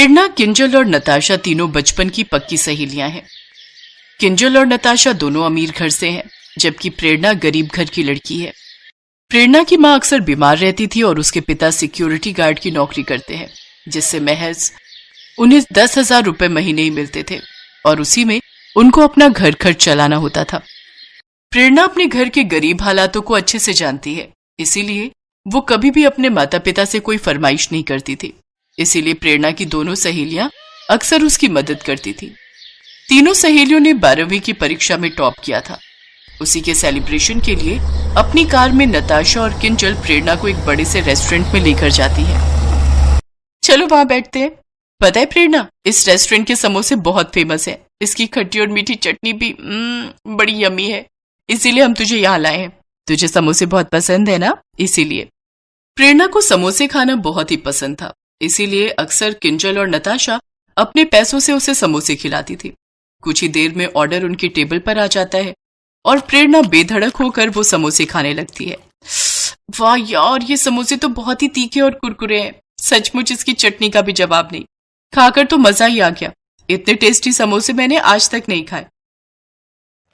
प्रेरणा, किंजल और नताशा तीनों बचपन की पक्की सहेलियां हैं। किंजल और नताशा दोनों अमीर घर से हैं, जबकि प्रेरणा गरीब घर की लड़की है। प्रेरणा की मां अक्सर बीमार रहती थी और उसके पिता सिक्योरिटी गार्ड की नौकरी करते हैं, जिससे महज उन्हें 10,000 रुपए महीने ही मिलते थे और उसी में उनको अपना घर खर्च चलाना होता था। प्रेरणा अपने घर के गरीब हालातों को अच्छे से जानती है, इसीलिए वो कभी भी अपने माता पिता से कोई फरमाइश नहीं करती थी। इसीलिए प्रेरणा की दोनों सहेलियां अक्सर उसकी मदद करती थी। तीनों सहेलियों ने 12वीं की परीक्षा में टॉप किया था। उसी के सेलिब्रेशन के लिए अपनी कार में नताशा और किंजल प्रेरणा को एक बड़े से रेस्टोरेंट में लेकर जाती है। चलो वहां बैठते हैं। पता है प्रेरणा, इस रेस्टोरेंट के समोसे बहुत फेमस है। इसकी खट्टी और मीठी चटनी भी बड़ी यम्मी है, इसीलिए हम तुझे यहाँ लाए हैं। तुझे समोसे बहुत पसंद है ना, इसीलिए। प्रेरणा को समोसे खाना बहुत ही पसंद था, इसीलिए अक्सर किंजल और नताशा अपने पैसों से उसे समोसे खिलाती थी। कुछ ही देर में ऑर्डर उनकी टेबल पर आ जाता है और प्रेरणा बेधड़क होकर वो समोसे खाने लगती है। वाह यार, ये समोसे तो बहुत ही तीखे और कुरकुरे हैं। सचमुच इसकी चटनी का भी जवाब नहीं। खाकर तो मजा ही आ गया। इतने टेस्टी समोसे मैंने आज तक नहीं खाए।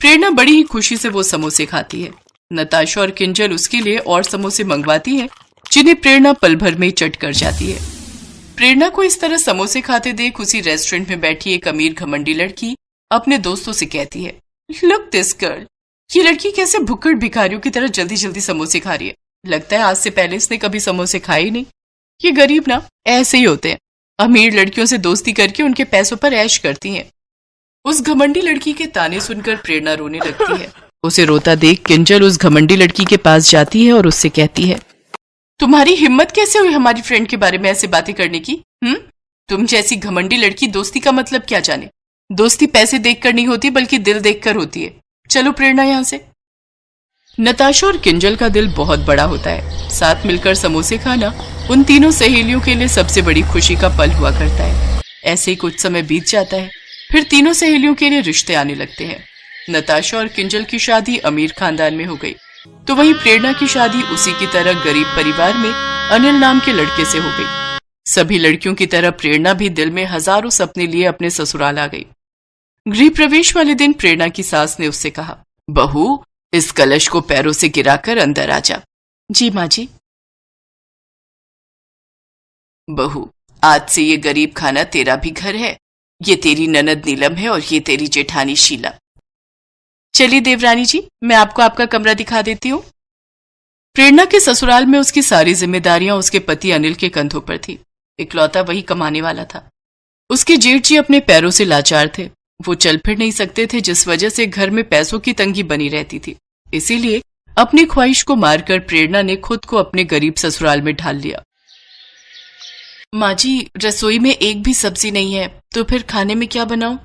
प्रेरणा बड़ी ही खुशी से वो समोसे खाती है। नताशा और किंजल उसके लिए और समोसे मंगवाती है, जिन्हें प्रेरणा पल भर में चट कर जाती है। प्रेरणा को इस तरह समोसे खाते देख उसी रेस्टोरेंट में बैठी एक अमीर घमंडी लड़की अपने दोस्तों से कहती है, लुक दिस गर्ल, ये लड़की कैसे भुक्कड़ भिखारियों की तरह जल्दी जल्दी समोसे खा रही है। लगता है आज से पहले इसने कभी समोसे खाए ही नहीं। ये गरीब ना ऐसे ही होते हैं, अमीर लड़कियों से दोस्ती करके उनके पैसों पर ऐश करती हैं। उस घमंडी लड़की के ताने सुनकर प्रेरणा रोने लगती है। उसे रोता देख किंजल उस घमंडी लड़की के पास जाती है और उससे कहती है, तुम्हारी हिम्मत कैसे हुई हमारी फ्रेंड के बारे में ऐसे बातें करने की? तुम जैसी घमंडी लड़की दोस्ती का मतलब क्या जाने। दोस्ती पैसे देखकर नहीं होती, बल्कि दिल देखकर होती है। चलो प्रेरणा यहाँ से। नताशा और किंजल का दिल बहुत बड़ा होता है। साथ मिलकर समोसे खाना उन तीनों सहेलियों के लिए सबसे बड़ी खुशी का पल हुआ करता है। ऐसे ही कुछ समय बीत जाता है, फिर तीनों सहेलियों के लिए रिश्ते आने लगते हैं। नताशा और किंजल की शादी अमीर खानदान में हो गई, तो वहीं प्रेरणा की शादी उसी की तरह गरीब परिवार में अनिल नाम के लड़के से हो गई। सभी लड़कियों की तरह प्रेरणा भी दिल में हजारों सपने लिए अपने ससुराल आ गई। गृह प्रवेश वाले दिन प्रेरणा की सास ने उससे कहा, बहू, इस कलश को पैरों से गिराकर अंदर आ जा। जी माँ जी। बहू, आज से ये गरीब खाना तेरा भी घर है। ये तेरी ननद नीलम है और ये तेरी जेठानी शीला। चलिए देवरानी जी, मैं आपको आपका कमरा दिखा देती हूँ। प्रेरणा के ससुराल में उसकी सारी जिम्मेदारियां उसके पति अनिल के कंधों पर थी। इकलौता वही कमाने वाला था। उसके जेठ जी अपने पैरों से लाचार थे। वो चल फिर नहीं सकते थे, जिस वजह से घर में पैसों की तंगी बनी रहती थी। इसीलिए अपनी ख्वाहिश को मारकर प्रेरणा ने खुद को अपने गरीब ससुराल में ढाल लिया। माँ जी, रसोई में एक भी सब्जी नहीं है, तो फिर खाने में क्या बनाऊं?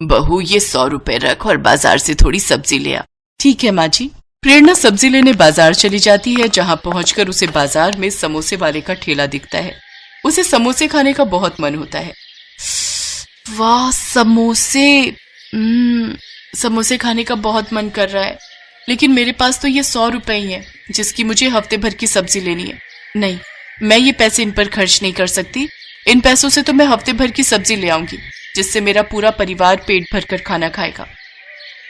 बहू, ये 100 रुपए रख और बाजार से थोड़ी सब्जी ले आ। ठीक है माँ जी। प्रेरणा सब्जी लेने बाजार चली जाती है, जहाँ पहुंचकर उसे बाजार में समोसे वाले का ठेला दिखता है। उसे समोसे खाने का बहुत मन होता है। वाह, समोसे! समोसे खाने का बहुत मन कर रहा है, लेकिन मेरे पास तो ये 100 रुपए ही है, जिसकी मुझे हफ्ते भर की सब्जी लेनी है। नहीं, मैं ये पैसे इन पर खर्च नहीं कर सकती। इन पैसों से तो मैं हफ्ते भर की सब्जी ले आऊंगी, जिससे मेरा पूरा परिवार पेट भरकर खाना खाएगा।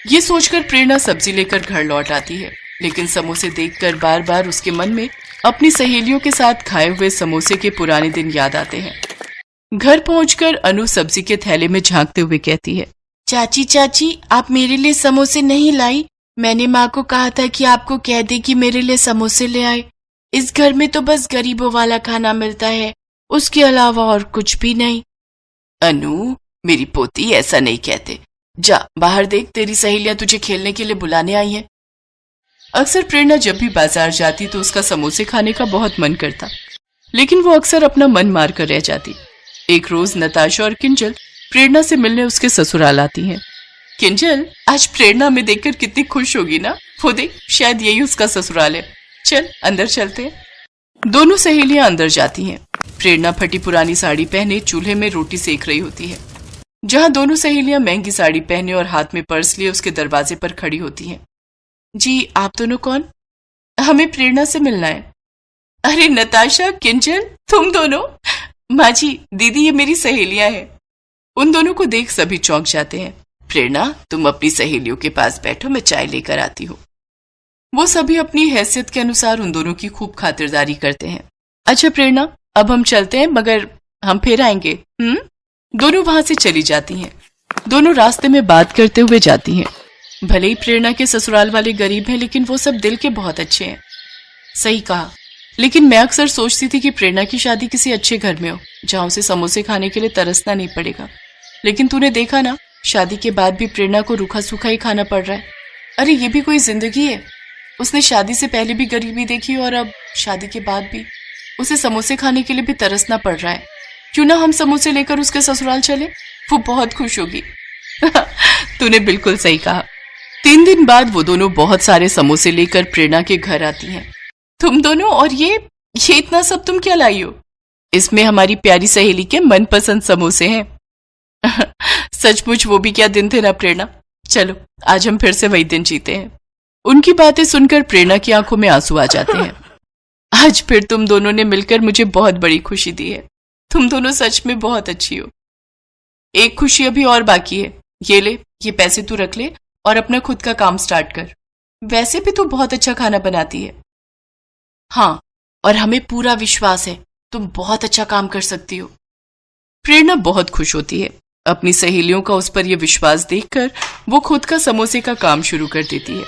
ये सोचकर प्रेरणा सब्जी लेकर घर लौट आती है, लेकिन समोसे देखकर बार बार उसके मन में अपनी सहेलियों के साथ खाए हुए समोसे के पुराने दिन याद आते हैं। घर पहुंचकर अनु सब्जी के थैले में झांकते हुए कहती है, चाची चाची, आप मेरे लिए समोसे नहीं लाई? मैंने माँ को कहा था कि आपको कह दे कि मेरे लिए समोसे ले आए। इस घर में तो बस गरीबों वाला खाना मिलता है, उसके अलावा और कुछ भी नहीं। अनु, मेरी पोती, ऐसा नहीं कहते। जा बाहर देख, तेरी सहेलियां तुझे खेलने के लिए बुलाने आई हैं। अक्सर प्रेरणा जब भी बाजार जाती तो उसका समोसे खाने का बहुत मन करता, लेकिन वो अक्सर अपना मन मार कर रह जाती। एक रोज नताशा और किंजल प्रेरणा से मिलने उसके ससुराल आती हैं। किंजल, आज प्रेरणा हमें देखकर कितनी खुश होगी ना। वो देख, शायद यही उसका ससुराल है। चल अंदर चलते हैं। दोनों सहेलियां अंदर जाती हैं। प्रेरणा फटी पुरानी साड़ी पहने चूल्हे में रोटी सेक रही होती है, जहां दोनों सहेलियां महंगी साड़ी पहने और हाथ में पर्स लिए उसके दरवाजे पर खड़ी होती हैं। जी, आप दोनों कौन? हमें प्रेरणा से मिलना है। अरे नताशा, किंजल, तुम दोनों! माँ जी, दीदी ये मेरी सहेलियां हैं। उन दोनों को देख सभी चौंक जाते हैं। प्रेरणा, तुम अपनी सहेलियों के पास बैठो, मैं चाय लेकर आती हूँ। वो सभी अपनी हैसियत के अनुसार उन दोनों की खूब खातिरदारी करते हैं। अच्छा प्रेरणा, अब हम चलते हैं, मगर हम फिर आएंगे। दोनों वहां से चली जाती हैं। दोनों रास्ते में बात करते हुए जाती हैं। भले ही प्रेरणा के ससुराल वाले गरीब हैं, लेकिन वो सब दिल के बहुत अच्छे हैं। सही कहा, लेकिन मैं अक्सर सोचती थी कि प्रेरणा की शादी किसी अच्छे घर में हो, जहां उसे समोसे खाने के लिए तरसना नहीं पड़ेगा। लेकिन तूने देखा ना, शादी के बाद भी प्रेरणा को रूखा सूखा ही खाना पड़ रहा है। अरे ये भी कोई जिंदगी है? उसने शादी से पहले भी गरीबी देखी और अब शादी के बाद भी उसे समोसे खाने के लिए भी तरसना पड़ रहा है। क्यों ना हम समोसे लेकर उसके ससुराल चले, वो बहुत खुश होगी। तूने बिल्कुल सही कहा। 3 दिन बाद वो दोनों बहुत सारे समोसे लेकर प्रेरणा के घर आती हैं। तुम दोनों, और ये इतना सब तुम क्या लाई हो? इसमें हमारी प्यारी सहेली के मनपसंद समोसे हैं। सचमुच वो भी क्या दिन थे ना प्रेरणा। चलो आज हम फिर से वही दिन जीते हैं। उनकी बातें सुनकर प्रेरणा की आंखों में आंसू आ जाते हैं। आज फिर तुम दोनों ने मिलकर मुझे बहुत बड़ी खुशी दी है। तुम दोनों सच में बहुत अच्छी हो। एक खुशी अभी और बाकी है। ये ले, ये पैसे तू रख ले और अपना खुद का काम स्टार्ट कर। वैसे भी तू बहुत अच्छा खाना बनाती है। हाँ, और हमें पूरा विश्वास है तुम बहुत अच्छा काम कर सकती हो। प्रेरणा बहुत खुश होती है। अपनी सहेलियों का उस पर यह विश्वास देखकर वो खुद का समोसे का काम शुरू कर देती है।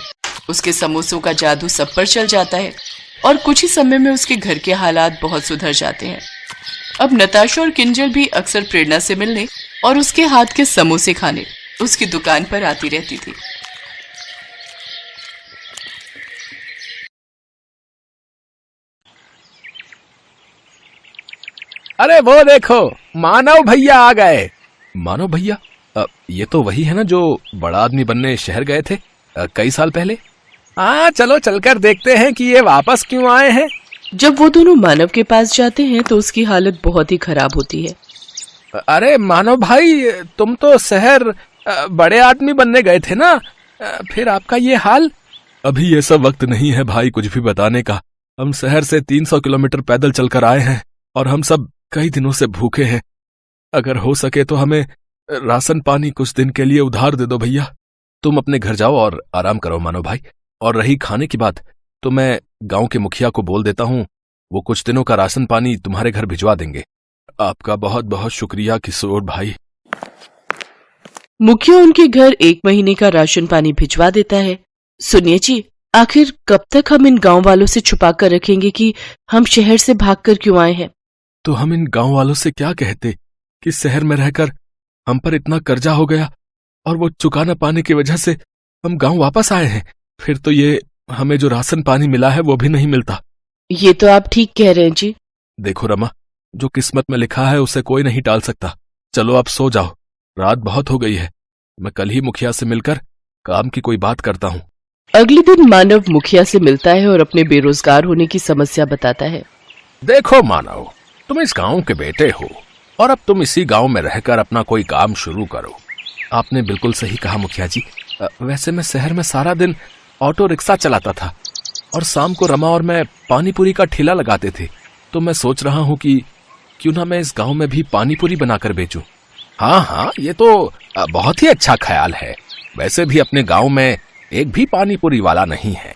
उसके समोसों का जादू सब पर चल जाता है और कुछ ही समय में उसके घर के हालात बहुत सुधर जाते हैं। अब नताशा और किंजल भी अक्सर प्रेरणा से मिलने और उसके हाथ के समोसे खाने उसकी दुकान पर आती रहती थी। अरे वो देखो, मानव भैया आ गए। मानव भैया? ये तो वही है ना जो बड़ा आदमी बनने शहर गए थे कई साल पहले। हाँ, चलो चलकर देखते हैं कि ये वापस क्यों आए हैं। जब वो दोनों मानव के पास जाते हैं तो उसकी हालत बहुत ही खराब होती है। अरे मानव भाई, तुम तो शहर बड़े आदमी बनने गए थे ना, फिर आपका ये हाल? अभी ये सब वक्त नहीं है भाई कुछ भी बताने का। हम शहर से 300 किलोमीटर पैदल चलकर आए हैं और हम सब कई दिनों से भूखे हैं। अगर हो सके तो हमें राशन पानी कुछ दिन के लिए उधार दे दो भैया। तुम अपने घर जाओ और आराम करो मानव भाई। और रही खाने की बात, तो मैं गांव के मुखिया को बोल देता हूँ, वो कुछ दिनों का राशन पानी तुम्हारे घर भिजवा देंगे। आपका बहुत बहुत शुक्रिया किशोर भाई। मुखिया उनके घर 1 महीने का राशन पानी भिजवा देता है। सुनिए जी, आखिर कब तक हम इन गांव वालों से छुपा कर रखेंगे कि हम शहर से भागकर क्यों आए हैं? तो हम इन गांव वालों से क्या कहते कि शहर में रहकर हम पर इतना कर्जा हो गया और वो चुका न पाने की वजह से हम गांव वापस आए हैं। फिर तो ये हमें जो राशन पानी मिला है वो भी नहीं मिलता। ये तो आप ठीक कह रहे हैं जी। देखो रमा, जो किस्मत में लिखा है उसे कोई नहीं टाल सकता। चलो अब सो जाओ, रात बहुत हो गई है। मैं कल ही मुखिया से मिलकर काम की कोई बात करता हूँ। अगले दिन मानव मुखिया से मिलता है और अपने बेरोजगार होने की समस्या बताता है। देखो मानव, तुम इस गांव के बेटे हो और अब तुम इसी गांव में रहकर अपना कोई काम शुरू करो। आपने बिल्कुल सही कहा मुखिया जी। वैसे मैं शहर में सारा दिन ऑटो रिक्शा चलाता था और शाम को रमा और मैं पानी पूरी का ठेला लगाते थे। तो मैं सोच रहा हूँ कि क्यों ना मैं इस गांव में भी पानी पूरी बनाकर बेचूं। हाँ हाँ, ये तो बहुत ही अच्छा ख्याल है। वैसे भी अपने गांव में एक भी पानी पूरी वाला नहीं है।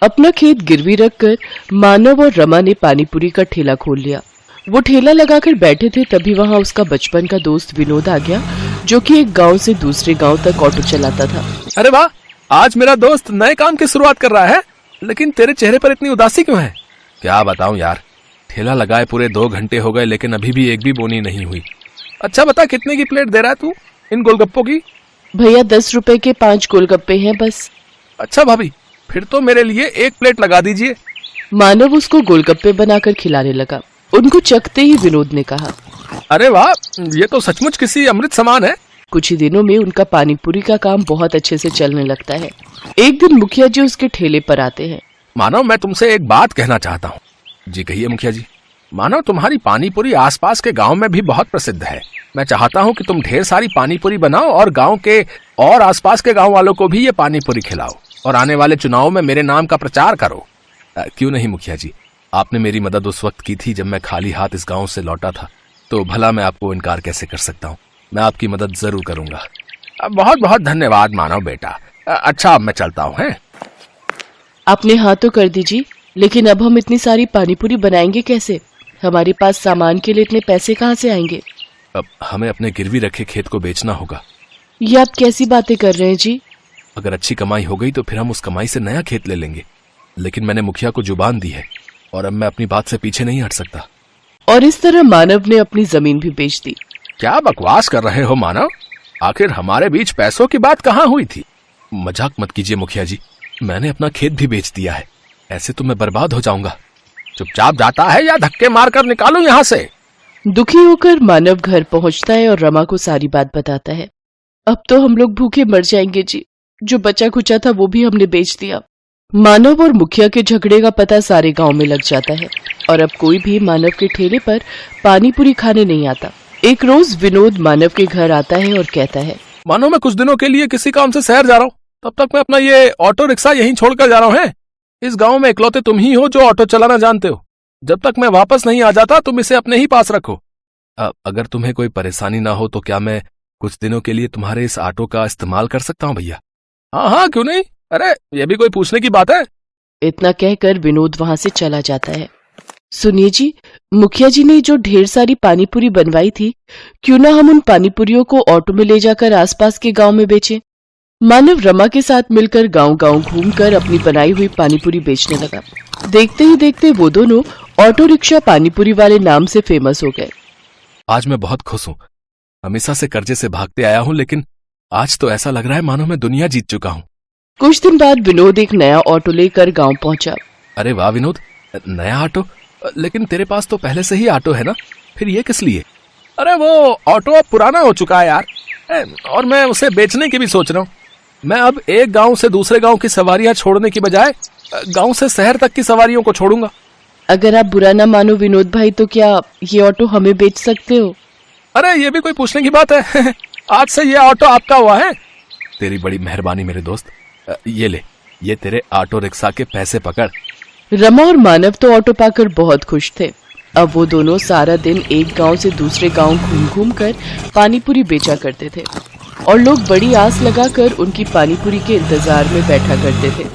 अपना खेत गिरवी रखकर मानव और रमा ने पानी पूरी का ठेला खोल लिया। वो ठेला लगाकर बैठे थे, तभी वहाँ उसका बचपन का दोस्त विनोद आ गया, जो कि एक गांव से दूसरे गांव तक ऑटो चलाता था। अरे वाह, आज मेरा दोस्त नए काम की शुरुआत कर रहा है, लेकिन तेरे चेहरे पर इतनी उदासी क्यों है? क्या बताऊं यार, ठेला लगाए पूरे 2 घंटे हो गए लेकिन अभी भी एक भी बोनी नहीं हुई। अच्छा बता, कितने की प्लेट दे रहा है तू इन गोलगप्पों की? भैया 10 रुपए के 5 गोलगप्पे हैं बस। अच्छा भाभी, फिर तो मेरे लिए 1 प्लेट लगा दीजिए। मानव उसको गोलगप्पे बनाकर खिलाने लगा। उनको चखते ही विनोद ने कहा, अरे वाह, ये तो सचमुच किसी अमृत समान है। कुछ ही दिनों में उनका पानीपुरी का काम बहुत अच्छे से चलने लगता है। एक दिन मुखिया जी उसके ठेले पर आते हैं। मानव, मैं तुमसे एक बात कहना चाहता हूँ। जी कहिए मुखिया जी। मानव, तुम्हारी पानीपुरी आसपास के गांव में भी बहुत प्रसिद्ध है। मैं चाहता हूँ कि तुम ढेर सारी पानीपुरी बनाओ और गांव के और आसपास के गांव वालों को भी ये पानीपुरी खिलाओ और आने वाले चुनाव में मेरे नाम का प्रचार करो। क्यों नहीं मुखिया जी, आपने मेरी मदद उस वक्त की थी जब मैं खाली हाथ इस गांव से लौटा था। तो भला मैं आपको इनकार कैसे कर सकता हूँ। मैं आपकी मदद जरूर करूंगा। बहुत बहुत धन्यवाद मानव बेटा। अच्छा अब मैं चलता हूँ। हैं आपने हाँ तो कर दीजिए, लेकिन अब हम इतनी सारी पानीपुरी बनाएंगे कैसे? हमारे पास सामान के लिए इतने पैसे कहाँ से आएंगे? अब हमें अपने गिरवी रखे खेत को बेचना होगा। ये आप कैसी बातें कर रहे हैं जी? अगर अच्छी कमाई हो गई तो फिर हम उस कमाई से नया खेत ले लेंगे, लेकिन मैंने मुखिया को जुबान दी है और अब मैं अपनी बात से पीछे नहीं हट सकता। और इस तरह मानव ने अपनी जमीन भी बेच दी। क्या बकवास कर रहे हो मानव? आखिर हमारे बीच पैसों की बात कहाँ हुई थी? मजाक मत कीजिए मुखिया जी, मैंने अपना खेत भी बेच दिया है। ऐसे तो मैं बर्बाद हो जाऊंगा। चुपचाप जाता है या धक्के मारकर निकालूं यहाँ से? दुखी होकर मानव घर पहुंचता है और रमा को सारी बात बताता है। अब तो हम लोग भूखे मर जाएंगे जी, जो बचा खुचा था वो भी हमने बेच दिया। मानव और मुखिया के झगड़े का पता सारे गांव में लग जाता है और अब कोई भी मानव के ठेले पर पानी पूरी खाने नहीं आता। एक रोज विनोद मानव के घर आता है और कहता है, मानो मैं कुछ दिनों के लिए किसी काम से शहर जा रहा हूँ, तब तक मैं अपना ये ऑटो रिक्शा यहीं छोड़कर जा रहा हूँ। इस गांव में इकलौते तुम ही हो जो ऑटो चलाना जानते हो। जब तक मैं वापस नहीं आ जाता तुम इसे अपने ही पास रखो। अगर तुम्हें कोई परेशानी ना हो तो क्या मैं कुछ दिनों के लिए तुम्हारे इस ऑटो का इस्तेमाल कर सकता हूँ भैया? हाँ हाँ क्यों नहीं, अरे ये भी कोई पूछने की बात है? इतना कहकर विनोद वहां से चला जाता है। सुनिए जी, मुखिया जी ने जो ढेर सारी पानीपुरी बनवाई थी, क्यों ना हम उन पानीपुरियों को ऑटो में ले जाकर आसपास के गांव में बेचें। मानव रमा के साथ मिलकर गांव-गांव घूमकर अपनी बनाई हुई पानीपुरी बेचने लगा। देखते ही देखते वो दोनों ऑटो रिक्शा पानीपुरी वाले नाम से फेमस हो गए। आज मैं बहुत खुश हूँ। हमेशा से कर्जे से भागते आया हूँ, लेकिन आज तो ऐसा लग रहा है मानो मैं दुनिया जीत चुका हूँ। कुछ दिन बाद विनोद एक नया ऑटो लेकर गांव पहुंचा। अरे वाह विनोद, नया ऑटो? लेकिन तेरे पास तो पहले से ही ऑटो है ना, फिर ये किस लिए? अरे वो ऑटो अब पुराना हो चुका है यार, और मैं उसे बेचने की भी सोच रहा हूँ। मैं अब एक गांव से दूसरे गांव की सवारियां छोड़ने की बजाय गांव से शहर तक की सवारियों को छोड़ूंगा। अगर आप बुरा ना मानो विनोद भाई, तो क्या ये ऑटो हमें बेच सकते हो? अरे ये भी कोई पूछने की बात है? आज से ये ऑटो आपका हुआ है। तेरी बड़ी मेहरबानी मेरे दोस्त। ये ले, ये तेरे ऑटो रिक्शा के पैसे पकड़। रमा और मानव तो ऑटो पाकर बहुत खुश थे। अब वो दोनों सारा दिन एक गांव से दूसरे गांव घूम घूम कर पानीपुरी बेचा करते थे और लोग बड़ी आस लगाकर उनकी पानीपुरी के इंतजार में बैठा करते थे।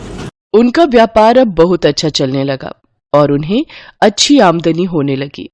उनका व्यापार अब बहुत अच्छा चलने लगा और उन्हें अच्छी आमदनी होने लगी।